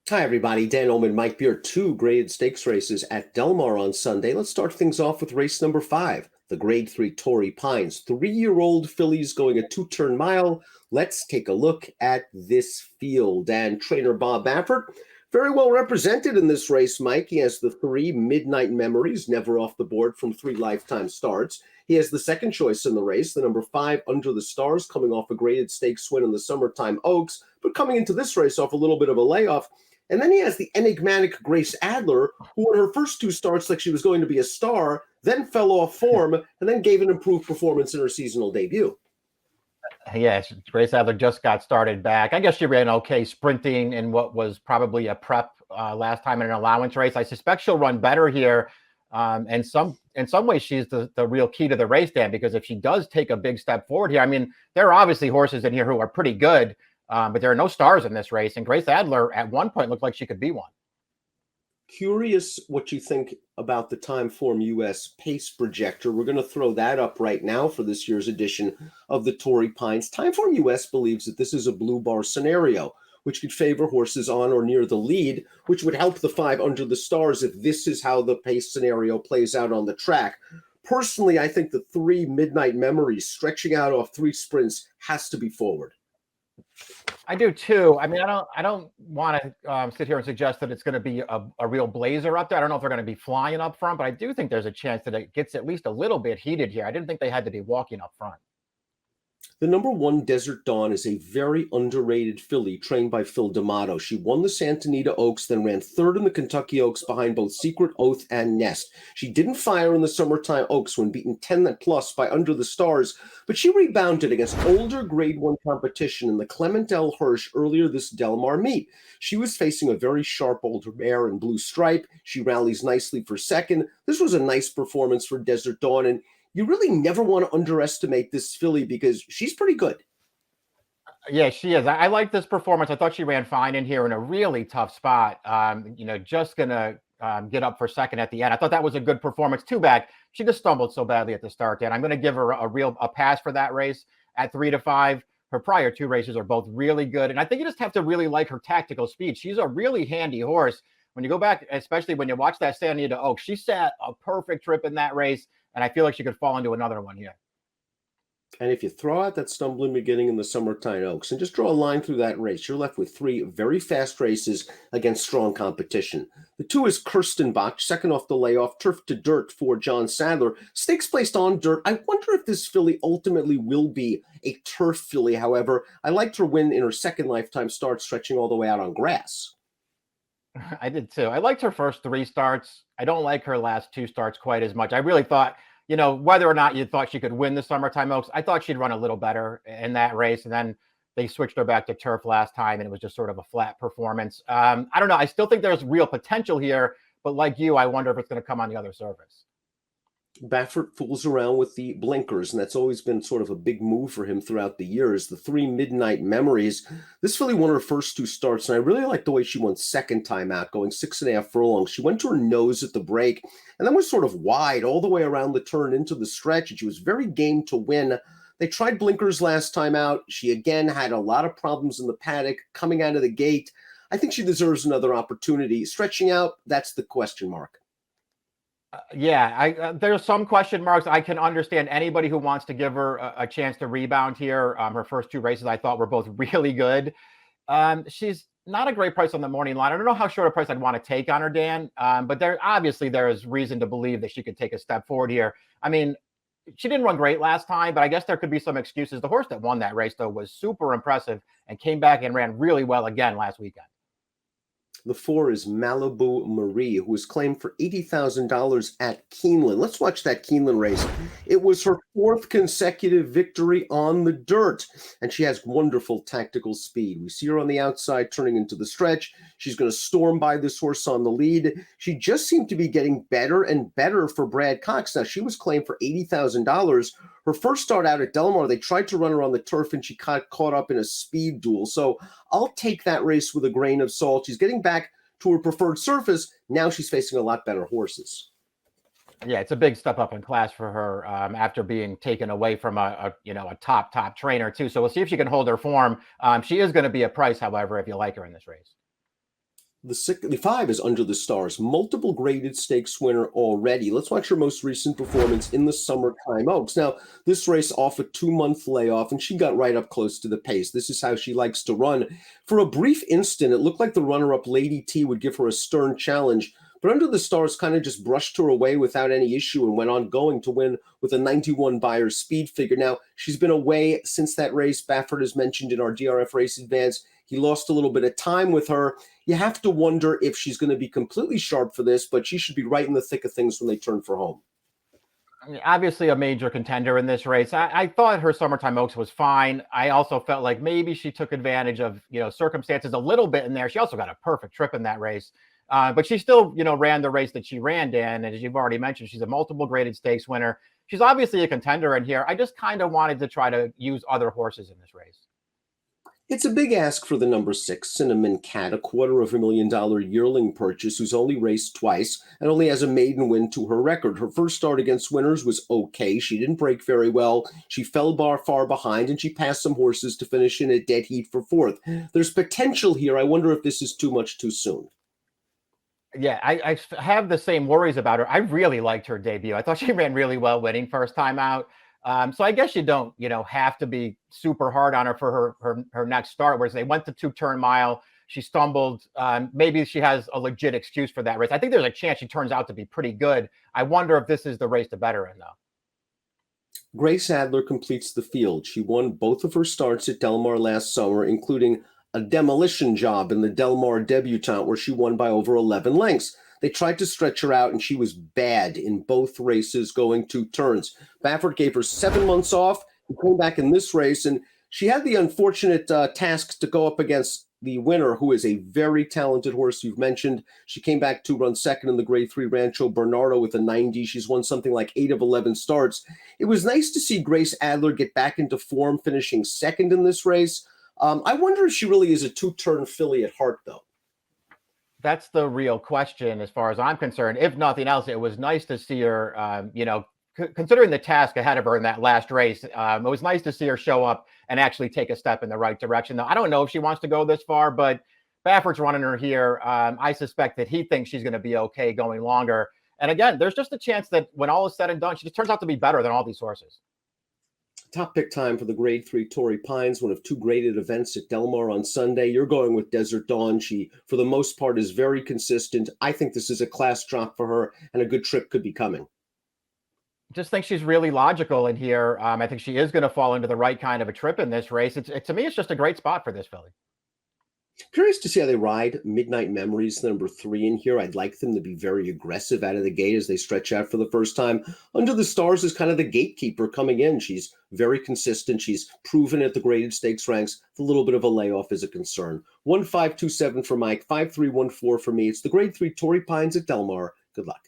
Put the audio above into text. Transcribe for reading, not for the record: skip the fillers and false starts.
Hi, everybody. Dan Illman, Mike Beer, two graded stakes races at Del Mar on Sunday. Let's start things off with race number 5, the Grade 3 Torrey Pines. 3-year-old fillies going a two-turn mile. Let's take a look at this field. And trainer Bob Baffert, very well represented in this race, Mike. He has the 3 Midnight Memories, never off the board from 3 lifetime starts. He has the second choice in the race, the number 5, Under the Stars, coming off a graded stakes win in the Summertime Oaks, but coming into this race off a little bit of a layoff. And then he has the enigmatic Grace Adler, who in her first 2 starts like she was going to be a star, then fell off form, and then gave an improved performance in her seasonal debut. Yes, Grace Adler just got started back. I guess she ran okay sprinting in what was probably a prep last time in an allowance race. I suspect she'll run better here. In some ways, she's the real key to the race, Dan, because if she does take a big step forward here, I mean, there are obviously horses in here who are pretty good, but there are no stars in this race. And Grace Adler at one point looked like she could be one. Curious what you think about the Timeform US pace projector. We're going to throw that up right now for this year's edition of the Torrey Pines. Timeform US believes that this is a blue bar scenario, which could favor horses on or near the lead, which would help the 5 Under the Stars if this is how the pace scenario plays out on the track. Personally, I think the 3 Midnight Memories stretching out off 3 sprints has to be forward. I do too. I mean, I don't want to sit here and suggest that it's going to be a real blazer up there. I don't know if they're going to be flying up front, but I do think there's a chance that it gets at least a little bit heated here. I didn't think they had to be walking up front. The number 1 Desert Dawn is a very underrated filly trained by Phil D'Amato. She won the Santa Anita Oaks, then ran 3rd in the Kentucky Oaks behind both Secret Oath and Nest. She didn't fire in the Summertime Oaks when beaten 10 plus by Under the Stars, but she rebounded against older Grade 1 competition in the Clement L. Hirsch earlier this Del Mar meet. She was facing a very sharp older mare in Blue Stripe. She rallies nicely for second. This was a nice performance for Desert Dawn, and you really never want to underestimate this filly because she's pretty good. Yeah, she is. I like this performance. I thought she ran fine in here in a really tough spot. Just going to get up for second at the end. I thought that was a good performance. Too bad she just stumbled so badly at the start. And I'm going to give her a pass for that race at 3 to 5. Her prior 2 races are both really good. And I think you just have to really like her tactical speed. She's a really handy horse. When you go back, especially when you watch that Santa Anita Oaks, she sat a perfect trip in that race. And I feel like she could fall into another one here. And if you throw out that stumbling beginning in the Summertime Oaks and just draw a line through that race, you're left with 3 very fast races against strong competition. The 2 is Kirsten Boch, second off the layoff, turf to dirt for John Sadler. Stakes placed on dirt. I wonder if this filly ultimately will be a turf filly. However, I liked her win in her second lifetime start, stretching all the way out on grass. I did too. I liked her first 3 starts. I don't like her last 2 starts quite as much. I really thought, whether or not you thought she could win the Summertime Oaks, I thought she'd run a little better in that race. And then they switched her back to turf last time, and it was just sort of a flat performance. I don't know. I still think there's real potential here, but like you, I wonder if it's going to come on the other surface. Baffert fools around with the blinkers, and that's always been sort of a big move for him throughout the years. The 3 Midnight Memories. This filly won her first 2 starts, and I really like the way she won second time out, going 6.5 furlongs. She went to her nose at the break, and then was sort of wide all the way around the turn into the stretch, and she was very game to win. They tried blinkers last time out. She again had a lot of problems in the paddock coming out of the gate. I think she deserves another opportunity. Stretching out, that's the question mark. There's some question marks. I can understand anybody who wants to give her a chance to rebound here. Her first 2 races I thought were both really good. She's not a great price on the morning line. I don't know how short a price I'd want to take on her, Dan, but there is reason to believe that she could take a step forward here. I mean, she didn't run great last time, but I guess there could be some excuses. The horse that won that race, though, was super impressive and came back and ran really well again last weekend. The 4 is Malibu Marie, who was claimed for $80,000 at Keeneland. Let's watch that Keeneland race. It was her 4th consecutive victory on the dirt, and she has wonderful tactical speed. We see her on the outside turning into the stretch. She's going to storm by this horse on the lead. She just seemed to be getting better and better for Brad Cox. Now, she was claimed for $80,000. Her first start out at Del Mar, they tried to run her on the turf, and she got caught up in a speed duel. So I'll take that race with a grain of salt. She's getting back to her preferred surface. Now she's facing a lot better horses. Yeah, it's a big step up in class for her after being taken away from a top trainer too. So we'll see if she can hold her form. She is going to be a price, however, if you like her in this race. The 5 is Under the Stars, multiple graded stakes winner already. Let's watch her most recent performance in the Summertime Oaks. Now, this race off a 2-month layoff, and she got right up close to the pace. This is how she likes to run. For a brief instant, it looked like the runner-up Lady T would give her a stern challenge, but Under the Stars kind of just brushed her away without any issue and went on going to win with a 91 Beyer speed figure. Now, she's been away since that race. Baffert has mentioned in our DRF Race Advance he lost a little bit of time with her. You have to wonder if she's going to be completely sharp for this, but she should be right in the thick of things when they turn for home. I mean, obviously a major contender in this race. I thought her Summertime Oaks was fine. I also felt like maybe she took advantage of, circumstances a little bit in there. She also got a perfect trip in that race. But she still, ran the race that she ran in. And as you've already mentioned, she's a multiple graded stakes winner. She's obviously a contender in here. I just kind of wanted to try to use other horses in this race. It's a big ask for the number 6, Cinnamon Cat, a $250,000 yearling purchase who's only raced twice and only has a maiden win to her record. Her first start against winners was okay. She didn't break very well. She fell far behind, and she passed some horses to finish in a dead heat for 4th. There's potential here. I wonder if this is too much too soon. Yeah, I have the same worries about her. I really liked her debut. I thought she ran really well winning first time out. So I guess you don't, have to be super hard on her for her next start. Whereas they went to 2-turn mile, she stumbled. Maybe she has a legit excuse for that race. I think there's a chance she turns out to be pretty good. I wonder if this is the race to bet her in, though. Grace Adler completes the field. She won both of her starts at Del Mar last summer, including a demolition job in the Del Mar debutante where she won by over 11 lengths. They tried to stretch her out, and she was bad in both races going 2 turns. Baffert gave her 7 months off and came back in this race, and she had the unfortunate task to go up against the winner, who is a very talented horse you've mentioned. She came back to run second in the Grade 3 Rancho Bernardo with a 90. She's won something like 8 of 11 starts. It was nice to see Grace Adler get back into form, finishing second in this race. I wonder if she really is a 2-turn filly at heart, though. That's the real question as far as I'm concerned. If nothing else, it was nice to see her, considering the task ahead of her in that last race, it was nice to see her show up and actually take a step in the right direction. Now, I don't know if she wants to go this far, but Baffert's running her here. I suspect that he thinks she's going to be okay going longer. And again, there's just a chance that when all is said and done, she just turns out to be better than all these horses. Top pick time for the Grade 3 Torrey Pines, one of 2 graded events at Del Mar on Sunday. You're going with Desert Dawn. She, for the most part, is very consistent. I think this is a class drop for her, and a good trip could be coming. Just think she's really logical in here. I think she is going to fall into the right kind of a trip in this race. To me, it's just a great spot for this filly. Curious to see how they ride Midnight Memories, number 3 in here. I'd like them to be very aggressive out of the gate as they stretch out for the first time. Under the Stars is kind of the gatekeeper coming in. She's very consistent. She's proven at the graded stakes ranks. A little bit of a layoff is a concern. 1527 for Mike, 5314 for me. It's the Grade 3 Torrey Pines at Del Mar. Good luck.